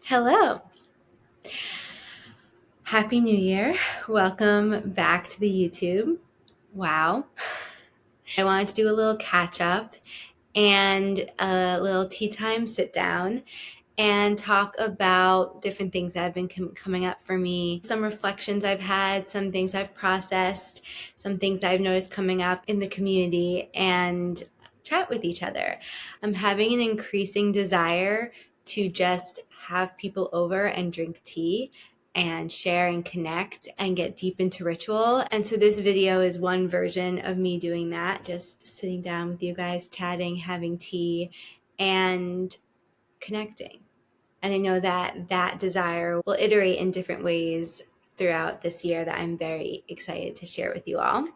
Hello. Happy New Year. Welcome back to the YouTube. Wow. I wanted to do a little catch up and a little tea time sit down and talk about different things that have been coming up for me. Some reflections I've had, some things I've processed, some things I've noticed coming up in the community, and chat with each other. I'm having an increasing desire to just have people over and drink tea and share and connect and get deep into ritual. And so this video is one version of me doing that, just sitting down with you guys, chatting, having tea, and connecting. And I know that that desire will iterate in different ways throughout this year that I'm very excited to share with you all.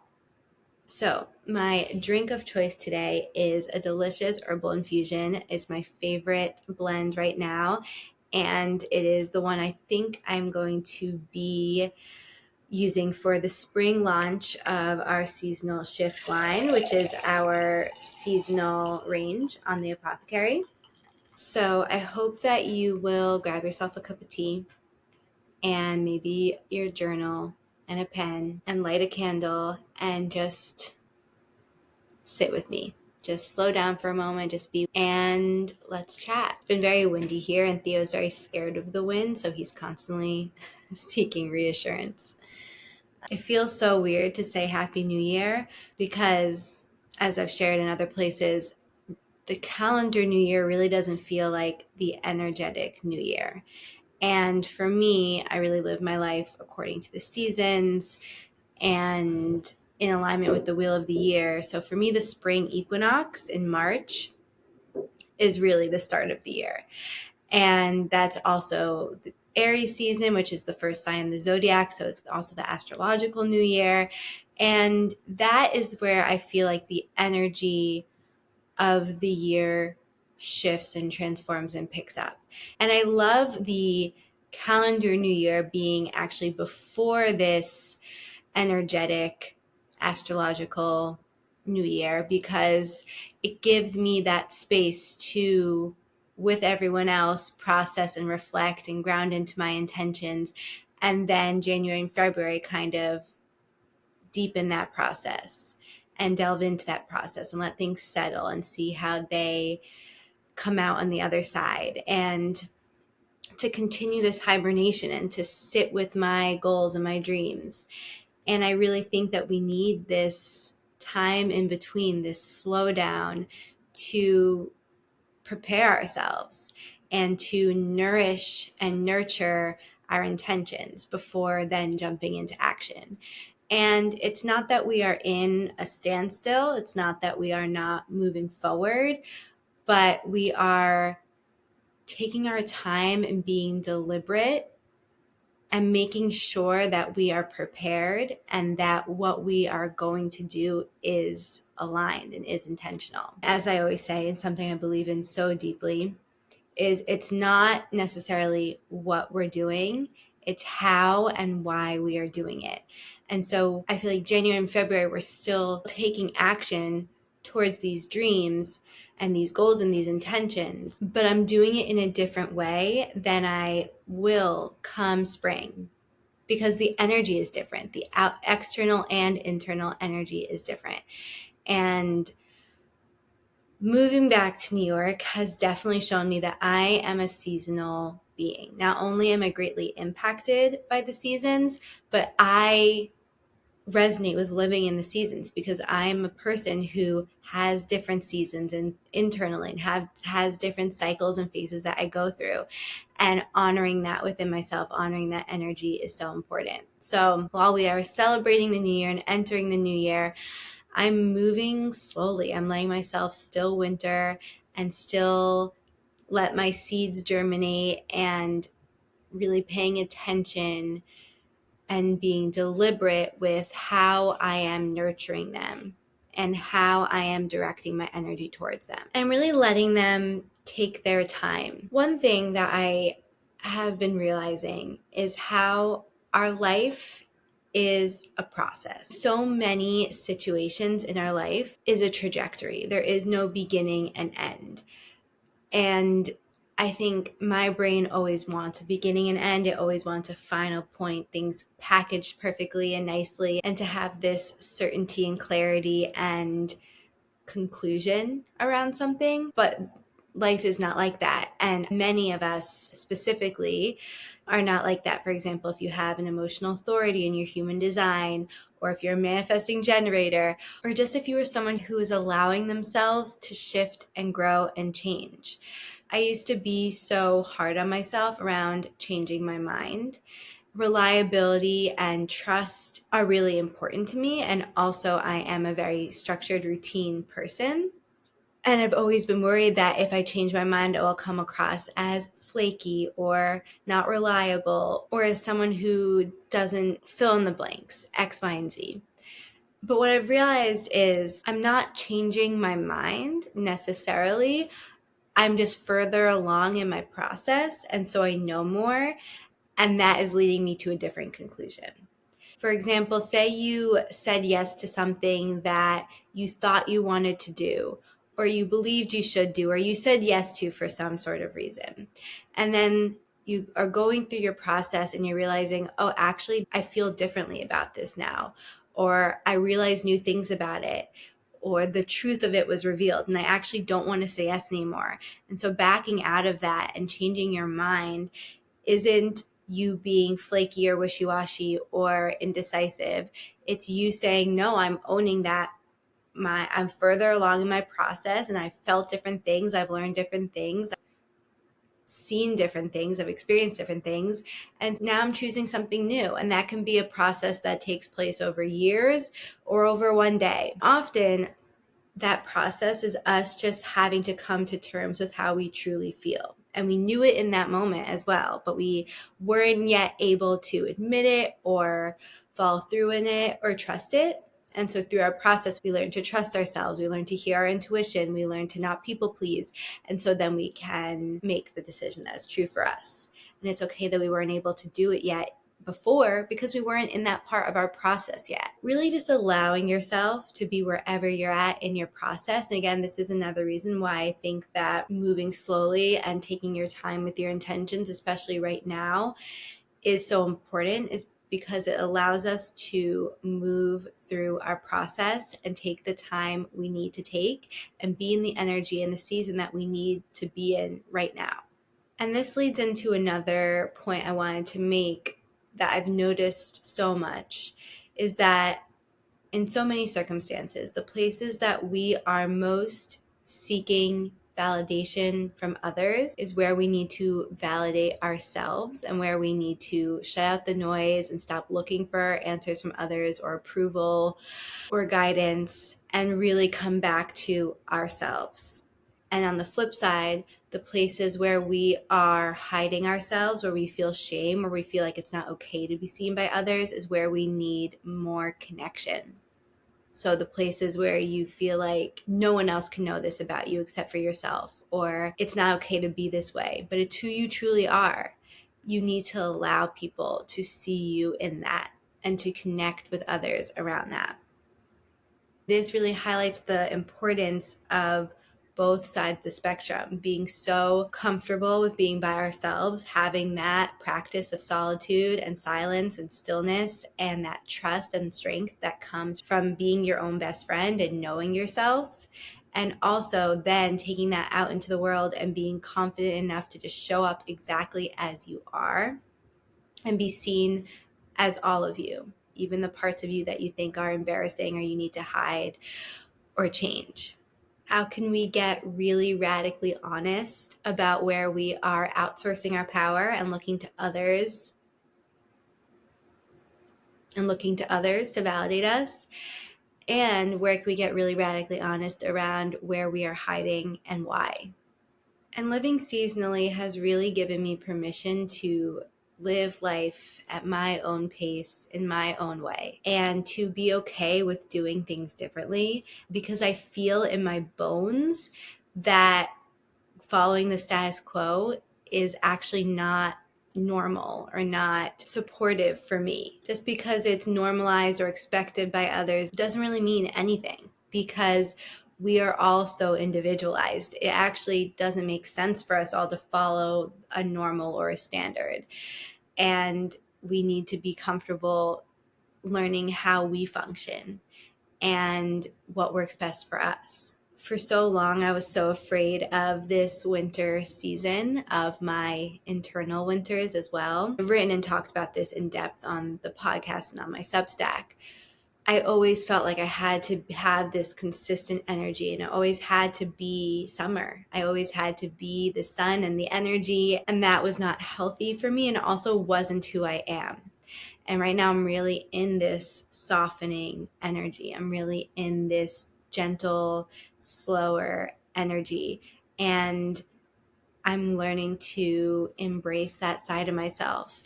So my drink of choice today is a delicious herbal infusion. It's my favorite blend right now. And it is the one I think I'm going to be using for the spring launch of our seasonal shifts line, which is our seasonal range on the apothecary. So I hope that you will grab yourself a cup of tea and maybe your journal and a pen and light a candle and just sit with me. Just slow down for a moment, just be, and let's chat. It's been very windy here, and Theo's very scared of the wind, so he's constantly seeking reassurance. It feels so weird to say Happy New Year because, as I've shared in other places, the calendar New Year really doesn't feel like the energetic New Year. And for me, I really live my life according to the seasons and in alignment with the wheel of the year. So for me, the spring equinox in March is really the start of the year. And that's also the Aries season, which is the first sign of the zodiac. So it's also the astrological new year. And that is where I feel like the energy of the year shifts and transforms and picks up. And I love the calendar new year being actually before this energetic astrological new year because it gives me that space to, with everyone else, process and reflect and ground into my intentions. And then January and February kind of deepen that process and delve into that process and let things settle and see how they come out on the other side, and to continue this hibernation and to sit with my goals and my dreams. And I really think that we need this time in between, this slowdown, to prepare ourselves and to nourish and nurture our intentions before then jumping into action. And it's not that we are in a standstill. It's not that we are not moving forward, but we are taking our time and being deliberate and making sure that we are prepared and that what we are going to do is aligned and is intentional. As I always say, and something I believe in so deeply, is it's not necessarily what we're doing, it's how and why we are doing it. And so I feel like January and February, we're still taking action towards these dreams and these goals and these intentions, but I'm doing it in a different way than I will come spring because the energy is different. The external and internal energy is different. And moving back to New York has definitely shown me that I am a seasonal being. Not only am I greatly impacted by the seasons, but I resonate with living in the seasons because I'm a person who has different seasons and internally and has different cycles and phases that I go through, and honoring that within myself, honoring that energy is so important. So while we are celebrating the new year and entering the new year, I'm moving slowly. I'm letting myself still winter and still let my seeds germinate and really paying attention and being deliberate with how I am nurturing them and how I am directing my energy towards them and really letting them take their time. One thing that I have been realizing is how our life is a process. So many situations in our life is a trajectory. There is no beginning and end. And I think my brain always wants a beginning and end. It always wants a final point, things packaged perfectly and nicely, and to have this certainty and clarity and conclusion around something. But life is not like that. And many of us specifically are not like that. For example, if you have an emotional authority in your human design, or if you're a manifesting generator, or just if you are someone who is allowing themselves to shift and grow and change. I used to be so hard on myself around changing my mind. Reliability and trust are really important to me. And also, I am a very structured routine person. And I've always been worried that if I change my mind, it will come across as flaky or not reliable, or as someone who doesn't fill in the blanks, X, Y, and Z. But what I've realized is I'm not changing my mind necessarily. I'm just further along in my process. And so I know more. And that is leading me to a different conclusion. For example, say you said yes to something that you thought you wanted to do, or you believed you should do, or you said yes to for some sort of reason. And then you are going through your process and you're realizing, oh, actually, I feel differently about this now, or I realize new things about it, or the truth of it was revealed, and I actually don't want to say yes anymore. And so backing out of that and changing your mind isn't you being flaky or wishy-washy or indecisive. It's you saying, no, I'm owning that. I'm further along in my process, and I've felt different things. I've learned different things. I've seen different things. I've experienced different things. And now I'm choosing something new. And that can be a process that takes place over years or over one day. Often that process is us just having to come to terms with how we truly feel. And we knew it in that moment as well, but we weren't yet able to admit it or follow through in it or trust it. And so through our process, we learn to trust ourselves. We learn to hear our intuition. We learn to not people please. And so then we can make the decision that is true for us. And it's okay that we weren't able to do it yet before because we weren't in that part of our process yet. Really just allowing yourself to be wherever you're at in your process. And again, this is another reason why I think that moving slowly and taking your time with your intentions, especially right now, is so important, is because it allows us to move through our process and take the time we need to take and be in the energy and the season that we need to be in right now. And this leads into another point I wanted to make that I've noticed so much, is that in so many circumstances, the places that we are most seeking validation from others is where we need to validate ourselves, and where we need to shut out the noise and stop looking for answers from others or approval or guidance and really come back to ourselves. And on the flip side, the places where we are hiding ourselves, where we feel shame, or we feel like it's not okay to be seen by others, is where we need more connection. So the places where you feel like no one else can know this about you except for yourself, or it's not okay to be this way, but it's who you truly are. You need to allow people to see you in that and to connect with others around that. This really highlights the importance of both sides of the spectrum, being so comfortable with being by ourselves, having that practice of solitude and silence and stillness, and that trust and strength that comes from being your own best friend and knowing yourself. And also then taking that out into the world and being confident enough to just show up exactly as you are and be seen as all of you, even the parts of you that you think are embarrassing or you need to hide or change. How can we get really radically honest about where we are outsourcing our power and looking to others to validate us? And where can we get really radically honest around where we are hiding and why? And living seasonally has really given me permission to live life at my own pace, in my own way, and to be okay with doing things differently, because I feel in my bones that following the status quo is actually not normal or not supportive for me. Just because it's normalized or expected by others doesn't really mean anything, because we are all so individualized. It actually doesn't make sense for us all to follow a normal or a standard. And we need to be comfortable learning how we function and what works best for us. For so long, I was so afraid of this winter season, of my internal winters as well. I've written and talked about this in depth on the podcast and on my Substack. I always felt like I had to have this consistent energy, and it always had to be summer. I always had to be the sun and the energy, and that was not healthy for me, and it also wasn't who I am. And right now I'm really in this softening energy. I'm really in this gentle, slower energy. And I'm learning to embrace that side of myself.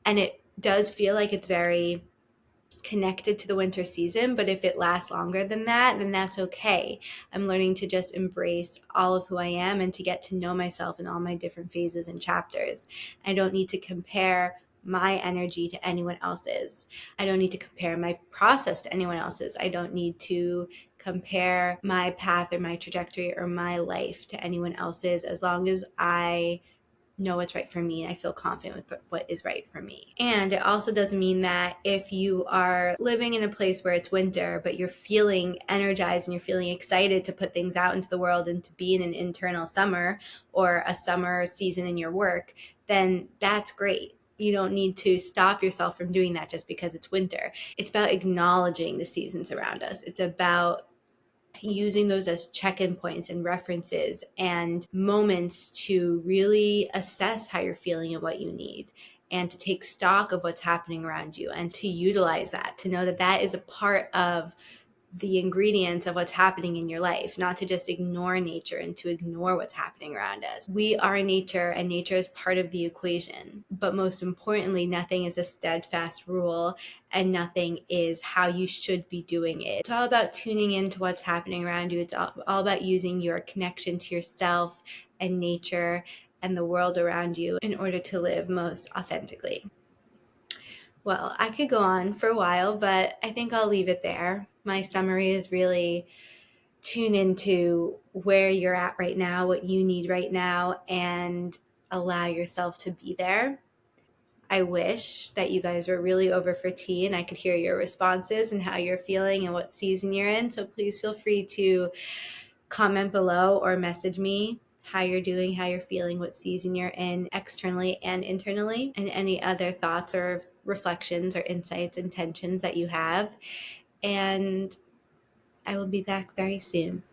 And it does feel like it's very connected to the winter season, but if it lasts longer than that, then that's okay. I'm learning to just embrace all of who I am and to get to know myself in all my different phases and chapters. I don't need to compare my energy to anyone else's. I don't need to compare my process to anyone else's. I don't need to compare my path or my trajectory or my life to anyone else's, as long as I know what's right for me and I feel confident with what is right for me. And it also doesn't mean that if you are living in a place where it's winter, but you're feeling energized and you're feeling excited to put things out into the world and to be in an internal summer or a summer season in your work, then that's great. You don't need to stop yourself from doing that just because it's winter. It's about acknowledging the seasons around us. It's about using those as check-in points and references and moments to really assess how you're feeling and what you need, and to take stock of what's happening around you and to utilize that, to know that that is a part of the ingredients of what's happening in your life, not to just ignore nature and to ignore what's happening around us. We are nature, and nature is part of the equation. But most importantly, nothing is a steadfast rule, and nothing is how you should be doing it. It's all about tuning into what's happening around you. It's all about using your connection to yourself and nature and the world around you in order to live most authentically. Well, I could go on for a while, but I think I'll leave it there. My summary is really tune into where you're at right now, what you need right now, and allow yourself to be there. I wish that you guys were really over for tea and I could hear your responses and how you're feeling and what season you're in. So please feel free to comment below or message me how you're doing, how you're feeling, what season you're in externally and internally, and any other thoughts or reflections or insights, intentions that you have. And I will be back very soon.